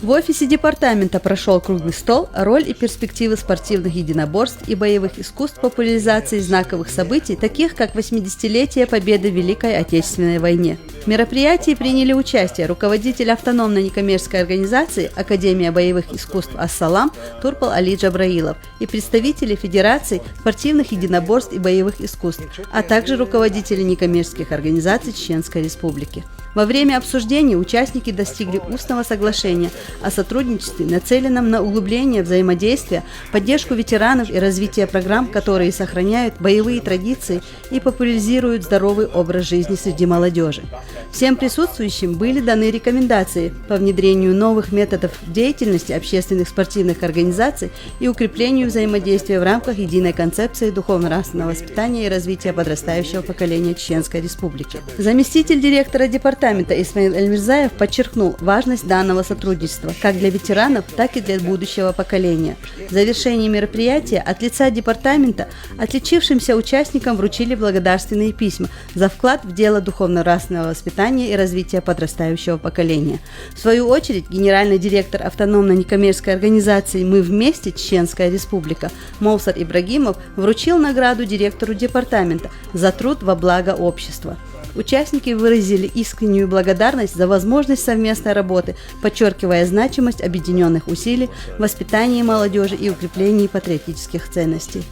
В офисе департамента прошел круглый стол «Роль и перспективы спортивных единоборств и боевых искусств в популяризации знаковых событий, таких как 80-летие Победы в Великой Отечественной войне». В мероприятии приняли участие руководитель автономной некоммерческой организации Академия боевых искусств «Ас-Салам» Турпал Али Джабраилов и представители Федерации спортивных единоборств и боевых искусств, а также руководители некоммерческих организаций Чеченской Республики. Во время обсуждения участники достигли устного соглашения о сотрудничестве, нацеленном на углубление взаимодействия, поддержку ветеранов и развитие программ, которые сохраняют боевые традиции и популяризируют здоровый образ жизни среди молодежи. Всем присутствующим были даны рекомендации по внедрению новых методов деятельности общественных спортивных организаций и укреплению взаимодействия в рамках единой концепции духовно-нравственного воспитания и развития подрастающего поколения Чеченской Республики. Заместитель директора департамента Исмаил Эльмирзаев подчеркнул важность данного сотрудничества как для ветеранов, так и для будущего поколения. В завершении мероприятия от лица департамента отличившимся участникам вручили благодарственные письма за вклад в дело духовно-нравственного воспитания и развития подрастающего поколения. В свою очередь, генеральный директор автономной некоммерческой организации «Мы вместе. Чеченская Республика» Моусар Ибрагимов вручил награду директору департамента за труд во благо общества. Участники выразили искреннюю благодарность за возможность совместной работы, подчеркивая значимость объединенных усилий в воспитании молодежи и укреплении патриотических ценностей.